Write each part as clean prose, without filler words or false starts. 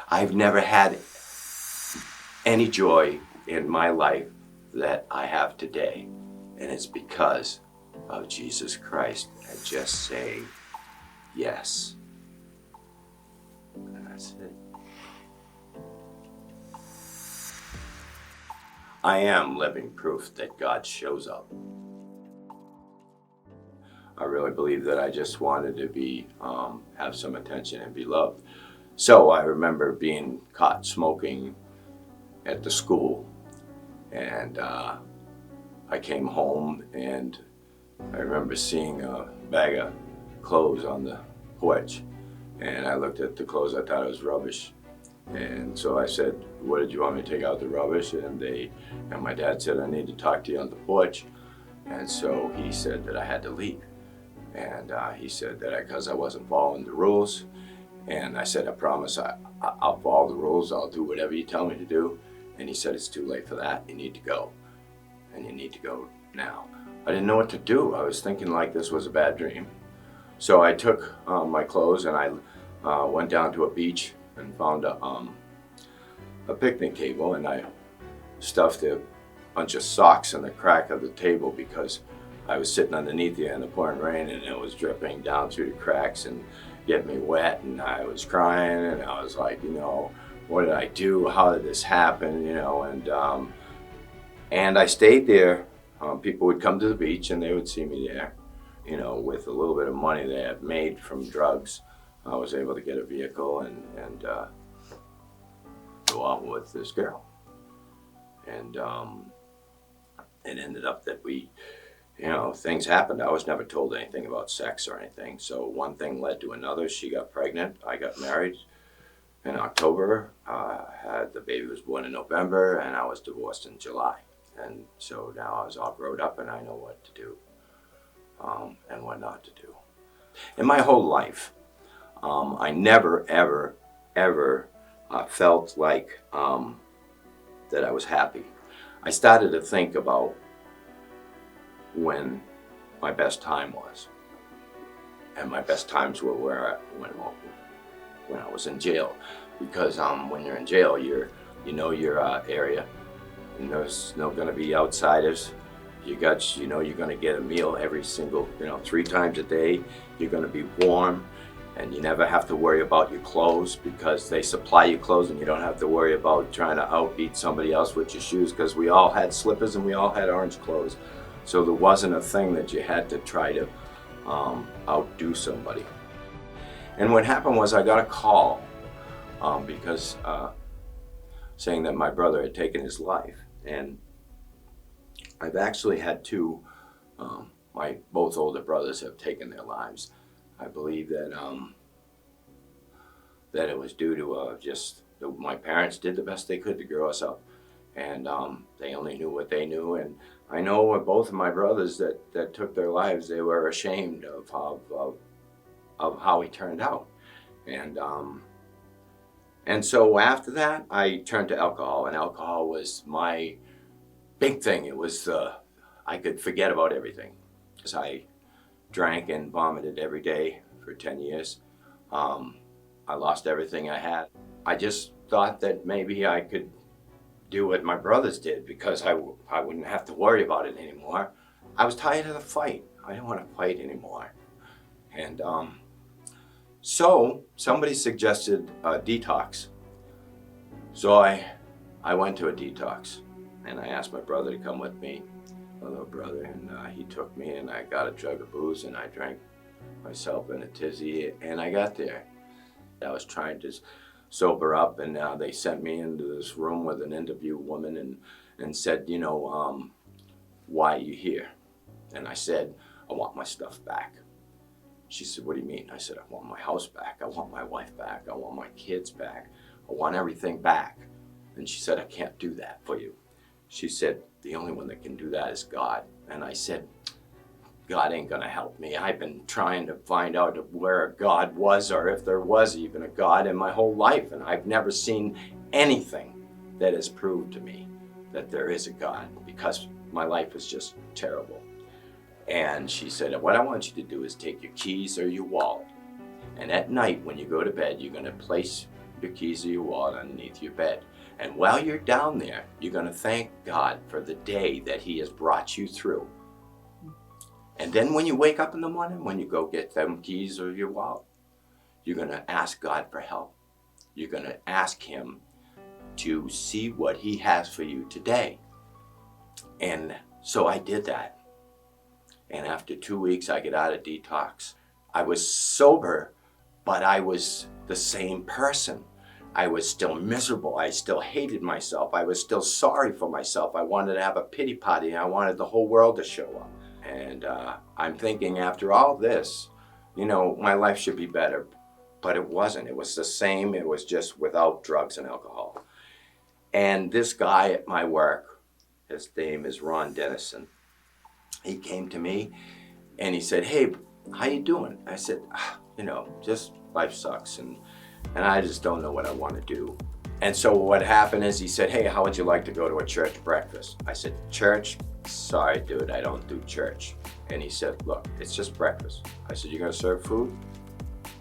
I've never had any joy in my life that I have today, and it's because of Jesus Christ and just saying yes. And that's it. I am living proof that God shows up. I really believe that I just wanted to be, have some attention and be loved. So I remember being caught smoking at the school, and I came home and I remember seeing a bag of clothes on the porch, and I looked at the clothes. I thought it was rubbish, and so I said, "What did you want me to take out the rubbish?" And my dad said, "I need to talk to you on the porch," and so he said that I had to leave, and he said that because I wasn't following the rules, and I said, "I promise I'll follow the rules. I'll do whatever you tell me to do," and he said, "It's too late for that. You need to go, and you need to go now." I didn't know what to do. I was thinking like this was a bad dream. So I took my clothes and I went down to a beach and found a picnic table, and I stuffed a bunch of socks in the crack of the table because I was sitting underneath it in the pouring rain, and it was dripping down through the cracks and getting me wet, and I was crying, and I was like, what did I do? How did this happen? And I stayed there. People would come to the beach and they would see me there, with a little bit of money they had made from drugs. I was able to get a vehicle and go out with this girl. And it ended up that things happened. I was never told anything about sex or anything. So one thing led to another. She got pregnant. I got married in October. Had the baby was born in November, and I was divorced in July. And so now I was all grown up and I know what to do and what not to do. In my whole life, I never, ever, ever felt like that I was happy. I started to think about when my best time was. And my best times were when I was in jail. Because when you're in jail, you know your area. And there's no going to be outsiders. You're going to get a meal every single, 3 times a day. You're going to be warm, and you never have to worry about your clothes because they supply you clothes, and you don't have to worry about trying to outbeat somebody else with your shoes because we all had slippers and we all had orange clothes. So there wasn't a thing that you had to try to outdo somebody. And what happened was I got a call because saying that my brother had taken his life. And I've actually had 2, my both older brothers have taken their lives. I believe that that it was due to my parents did the best they could to grow us up, and they only knew what they knew. And I know with both of my brothers that took their lives, they were ashamed of how he turned out. And so after that, I turned to alcohol, and alcohol was my big thing. It was, I could forget about everything. Because I drank and vomited every day for 10 years. I lost everything I had. I just thought that maybe I could do what my brothers did because I wouldn't have to worry about it anymore. I was tired of the fight. I didn't want to fight anymore. And so somebody suggested a detox. So I went to a detox, and I asked my brother to come with me, my little brother, and he took me, and I got a jug of booze, and I drank myself in a tizzy, and I got there. I was trying to sober up, and they sent me into this room with an interview woman and said, why are you here? And I said, I want my stuff back. She said, what do you mean? I said, I want my house back. I want my wife back. I want my kids back. I want everything back. And she said, I can't do that for you. She said, the only one that can do that is God. And I said, God ain't gonna help me. I've been trying to find out where a God was, or if there was even a God, in my whole life. And I've never seen anything that has proved to me that there is a God, because my life is just terrible. And she said, what I want you to do is take your keys or your wallet, and at night when you go to bed, you're going to place the keys of your wallet underneath your bed. And while you're down there, you're going to thank God for the day that He has brought you through. And then when you wake up in the morning, when you go get them keys of your wallet, you're going to ask God for help. You're going to ask Him to see what He has for you today. And so I did that. And after 2 weeks, I get out of detox. I was sober, but I was the same person. I was still miserable. I still hated myself. I was still sorry for myself. I wanted to have a pity party. I wanted the whole world to show up. And I'm thinking after all this, my life should be better. But it wasn't. It was the same. It was just without drugs and alcohol. And this guy at my work, his name is Ron Dennison, he came to me and he said, "Hey, how you doing?" I said, just life sucks and I just don't know what I want to do. And so what happened is he said, "Hey, how would you like to go to a church breakfast?" I said, "Church? Sorry, dude, I don't do church." And he said, "Look, it's just breakfast." I said, "You're going to serve food?"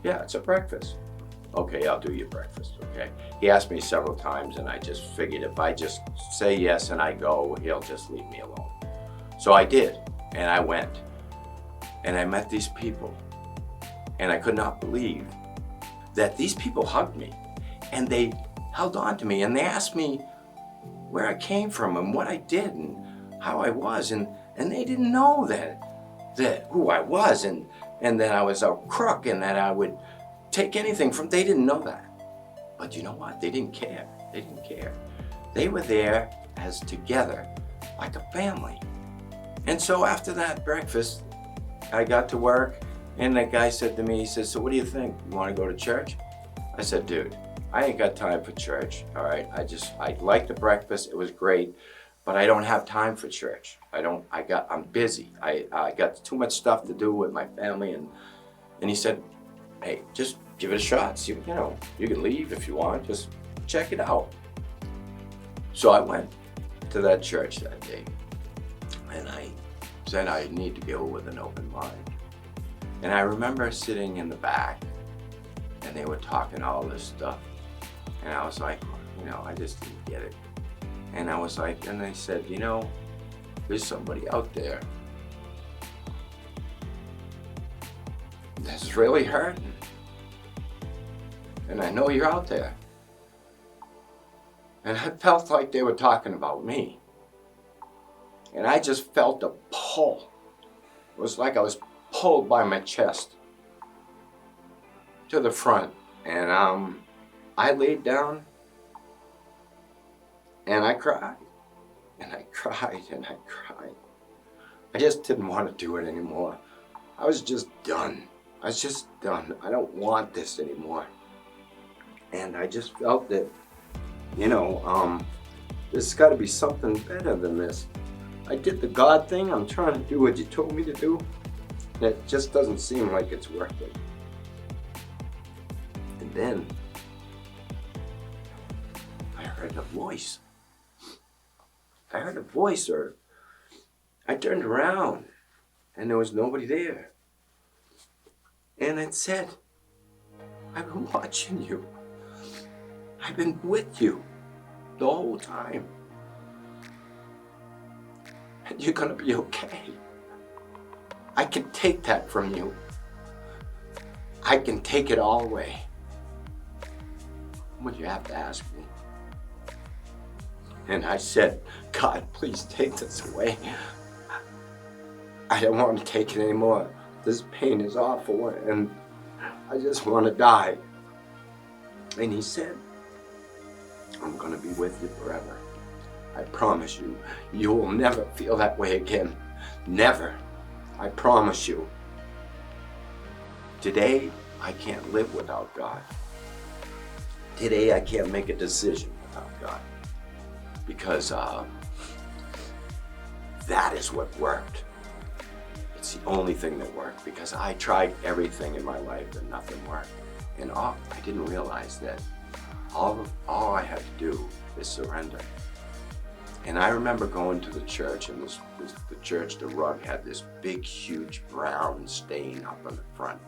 "Yeah, it's a breakfast." "Okay, I'll do your breakfast," okay? He asked me several times and I just figured if I just say yes and I go, he'll just leave me alone. So I did, and I went. And I met these people. And I could not believe that these people hugged me. And they held on to me and they asked me where I came from and what I did and how I was. And they didn't know that who I was and that I was a crook and that I would take anything from. They didn't know that. But you know what? They didn't care. They didn't care. They were there as together, like a family. And so after that breakfast, I got to work and that guy said to me, he said, "So what do you think? You want to go to church?" I said, "Dude, I ain't got time for church, all right? I liked the breakfast, it was great, but I don't have time for church. I'm busy. I got too much stuff to do with my family." And he said, "Hey, just give it a shot. See, you can leave if you want, just check it out." So I went to that church that day and I said I need to go with an open mind. And I remember sitting in the back and they were talking all this stuff. And I was like, I just didn't get it. And I was like, and they said, there's somebody out there that's really hurting. And I know you're out there. And I felt like they were talking about me. And I just felt a pull. It was like I was pulled by my chest to the front. And I laid down and I cried. And I cried and I cried. I just didn't want to do it anymore. I was just done. I was just done. I don't want this anymore. And I just felt that, there's got to be something better than this. I did the God thing. I'm trying to do what you told me to do. And it just doesn't seem like it's working. And then I heard a voice. Or I turned around and there was nobody there. And it said, "I've been watching you. I've been with you the whole time. And you're gonna be okay. I can take that from you. I can take it all away. What do you have to ask me?" And I said, "God, please take this away. I don't want to take it anymore. This pain is awful and I just want to die." And he said, "I'm going to be with you forever. I promise you, you will never feel that way again. Never. I promise you." Today, I can't live without God. Today, I can't make a decision without God. Because that is what worked. It's the only thing that worked, because I tried everything in my life and nothing worked. And I didn't realize that all I had to do is surrender. And I remember going to the church, and the church, the rug had this big, huge brown stain up on the front.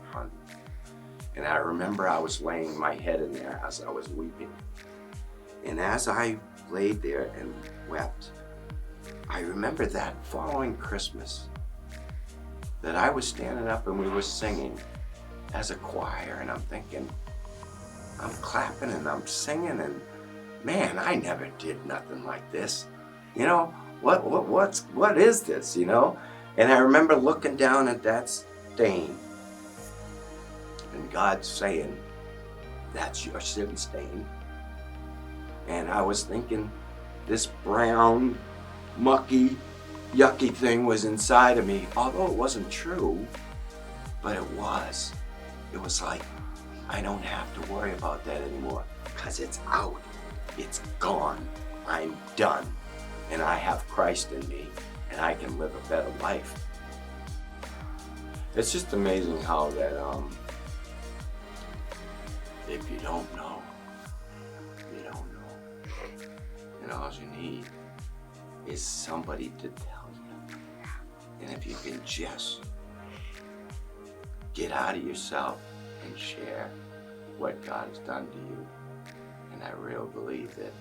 And I remember I was laying my head in there as I was weeping. And as I laid there and wept, I remember that following Christmas that I was standing up and we were singing as a choir, and I'm thinking, I'm clapping and I'm singing, and man, I never did nothing like this. You know, what is this, you know? And I remember looking down at that stain and God saying, that's your sin stain. And I was thinking this brown, mucky, yucky thing was inside of me, although it wasn't true, but it was. It was like, I don't have to worry about that anymore because it's out. It's gone. I'm done. And I have Christ in me and I can live a better life. It's just amazing how that, if you don't know, you don't know. And all you need is somebody to tell you. And if you can just get out of yourself and share what God has done to you, and I really believe that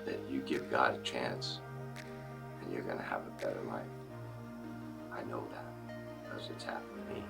that you give God a chance and you're going to have a better life. I know that because it's happened to me.